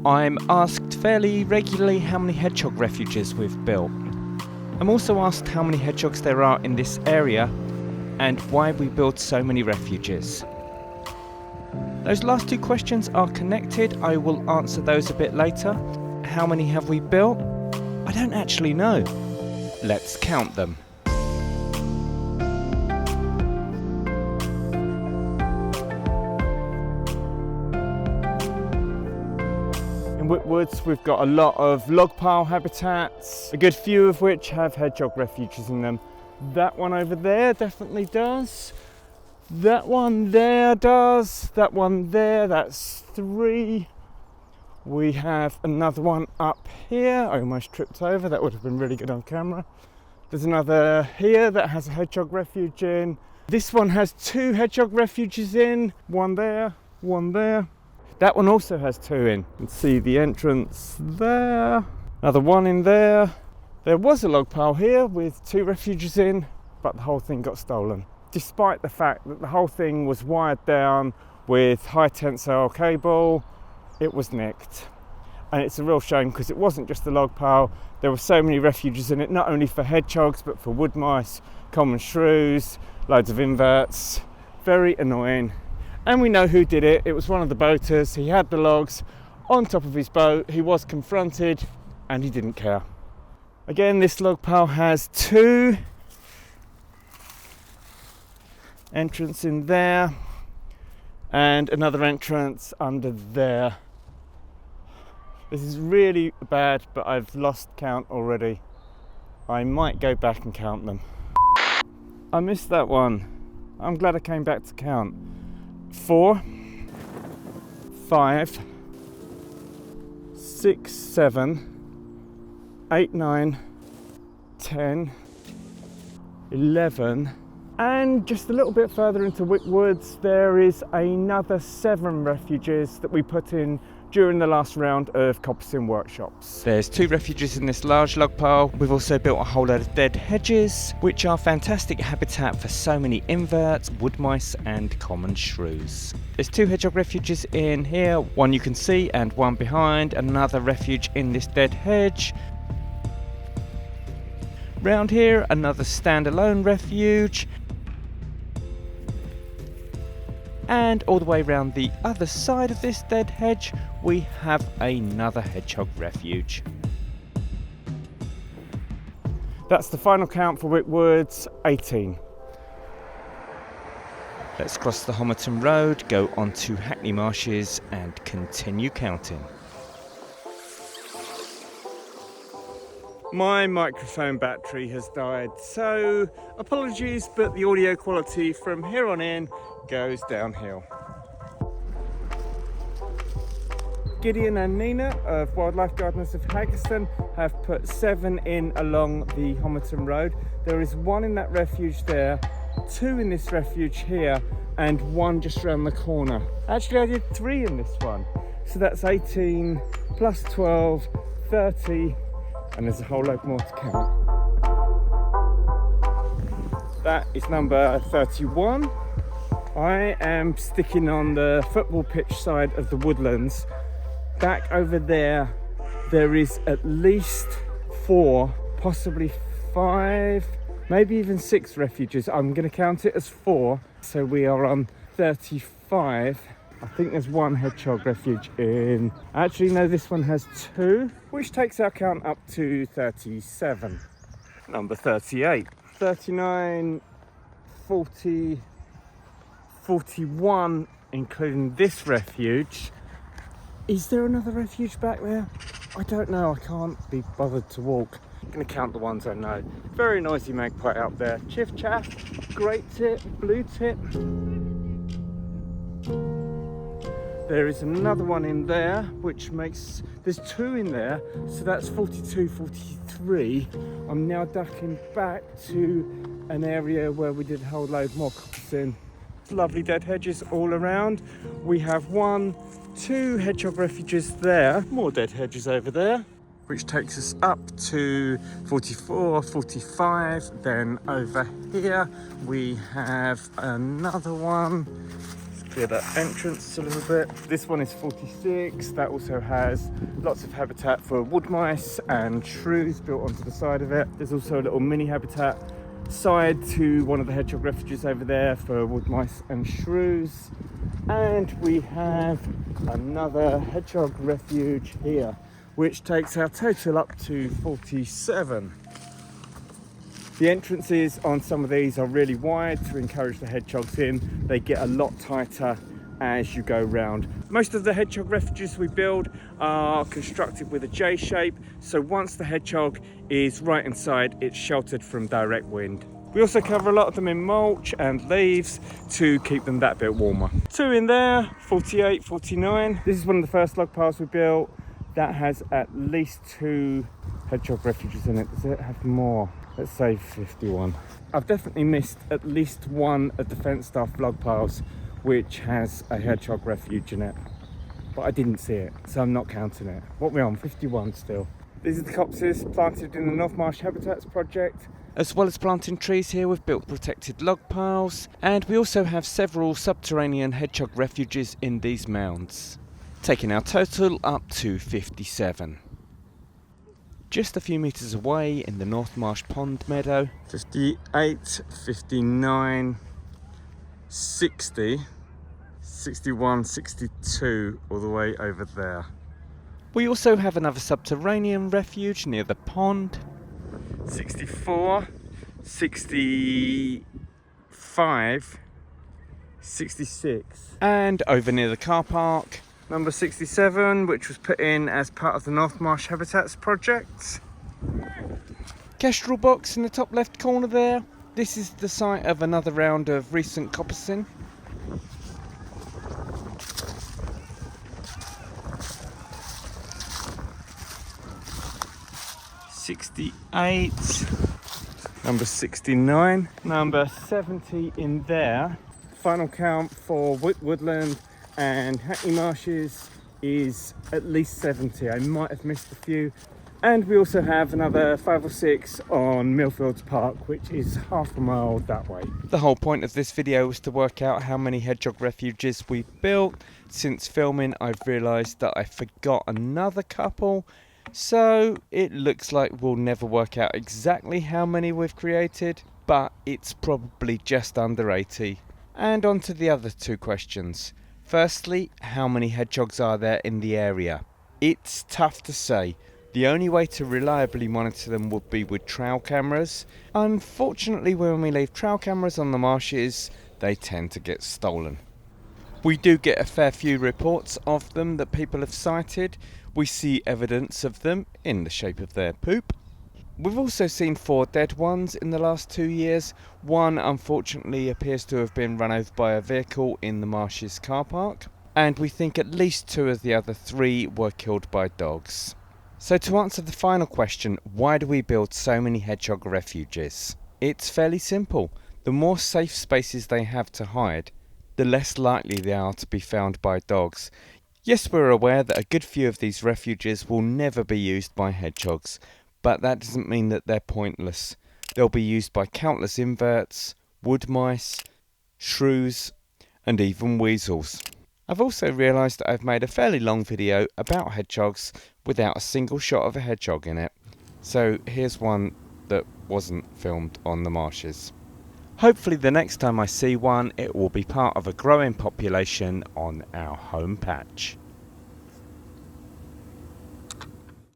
I'm asked fairly regularly how many hedgehog refuges we've built. I'm also asked how many hedgehogs there are in this area and why we build so many refuges. Those last two questions are connected. I will answer those a bit later. How many have we built? I don't actually know. Let's count them. In Wit Woods we've got a lot of log pile habitats, a good few of which have hedgehog refuges in them. That one over there definitely does. That one there does. That one there, that's 3. We have another one up here. I almost tripped over, that would have been really good on camera. There's another here that has a hedgehog refuge in. This one has 2 hedgehog refuges in. One there, one there. That one also has 2 in. You can see the entrance there. Another one in there. There was a log pile here with 2 refuges in, but the whole thing got stolen. Despite the fact that the whole thing was wired down with high tensile cable, it was nicked. And it's a real shame because it wasn't just the log pile. There were so many refuges in it, not only for hedgehogs, but for wood mice, common shrews, loads of inverts. Very annoying. And we know who did it. It was one of the boaters. He had the logs on top of his boat. He was confronted and he didn't care. Again, this log pile has 2. Entrance in there and another entrance under there. This is really bad, but I've lost count already. I might go back and count them. I missed that one. I'm glad I came back to count. 4, 5, 6, 7, 8, 9, 10, 11. And just a little bit further into Wit Woods, there is another 7 refuges that we put in during the last round of coppicing workshops. There's 2 refuges in this large log pile. We've also built a whole load of dead hedges, which are fantastic habitat for so many inverts, wood mice and common shrews. There's 2 hedgehog refuges in here, one you can see and one behind, another refuge in this dead hedge. Round here, another standalone refuge. And all the way around the other side of this dead hedge, we have another hedgehog refuge. That's the final count for Wit Woods, 18. Let's cross the Homerton Road, go on to Hackney Marshes and continue counting. My microphone battery has died, so apologies, but the audio quality from here on in goes downhill. Gideon and Nina of Wildlife Gardeners of Haggerston have put 7 in along the Homerton Road. There is 1 in that refuge there, 2 in this refuge here, and 1 just around the corner. Actually, I did 3 in this one. So that's 18 plus 12, 30, and there's a whole load more to count. That is number 31. I am sticking on the football pitch side of the woodlands. Back over there, there is at least 4, possibly 5, maybe even 6 refuges. I'm going to count it as 4. So we are on 35. I think there's 1 hedgehog refuge in. Actually, no, this one has 2, which takes our count up to 37. Number 38. 39, 40, 41, including this refuge. Is there another refuge back there? I don't know, I can't be bothered to walk. I'm going to count the ones I know. Very noisy magpie out there. Chiff chaff, great tip, blue tip. There is another one in there, which makes, there's 2 in there, so that's 42, 43. I'm now ducking back to an area where we did a whole load more coppicing. Lovely dead hedges all around. We have 1, 2 hedgehog refuges there, more dead hedges over there, which takes us up to 44, 45. Then over here we have another one. Let's clear that entrance a little bit. This one is 46. That also has lots of habitat for wood mice and shrews built onto the side of it. There's also a little mini habitat side to one of the hedgehog refuges over there for wood mice and shrews. And we have another hedgehog refuge here, which takes our total up to 47. The entrances on some of these are really wide to encourage the hedgehogs in. They get a lot tighter as you go round. Most of the hedgehog refuges we build are constructed with a J shape, so once the hedgehog is right inside, it's sheltered from direct wind. We also cover a lot of them in mulch and leaves to keep them that bit warmer. Two in there, 48, 49. This is one of the first log piles we built. That has at least 2 hedgehog refuges in it. Does it have more? Let's say 51. I've definitely missed at least one of the fenced off log piles which has a hedgehog refuge in it, but I didn't see it, so I'm not counting it. What are we on? 51 still. These are the copses planted in the North Marsh Habitats project. As well as planting trees here, we've built protected log piles, and we also have several subterranean hedgehog refuges in these mounds, taking our total up to 57. Just a few metres away in the North Marsh Pond meadow, 58, 59, 60, 61, 62, all the way over there. We also have another subterranean refuge near the pond, 64, 65, 66. And over near the car park, number 67, which was put in as part of the North Marsh Habitats project. Kestrel box in the top left corner there. This is the site of another round of recent coppicing. Number 69, number 70 in there. Final count for Wit Woodland and Hackney Marshes is at least 70. I might have missed a few. And we also have another 5 or 6 on Millfields Park, which is half a mile that way. The whole point of this video was to work out how many hedgehog refuges we've built. Since filming, I've realised that I forgot another couple. So it looks like we'll never work out exactly how many we've created, but it's probably just under 80. And on to the other 2 questions. Firstly, how many hedgehogs are there in the area? It's tough to say. The only way to reliably monitor them would be with trail cameras. Unfortunately, when we leave trail cameras on the marshes, they tend to get stolen. We do get a fair few reports of them that people have sighted. We see evidence of them in the shape of their poop. We've also seen 4 dead ones in the last 2 years. One unfortunately appears to have been run over by a vehicle in the Marshes car park. And we think at least 2 of the other 3 were killed by dogs. So to answer the final question, why do we build so many hedgehog refuges? It's fairly simple. The more safe spaces they have to hide, the less likely they are to be found by dogs. Yes, we're aware that a good few of these refuges will never be used by hedgehogs, but that doesn't mean that they're pointless. They'll be used by countless inverts, wood mice, shrews, and even weasels. I've also realised that I've made a fairly long video about hedgehogs without a single shot of a hedgehog in it. So here's one that wasn't filmed on the marshes. Hopefully the next time I see one, it will be part of a growing population on our home patch.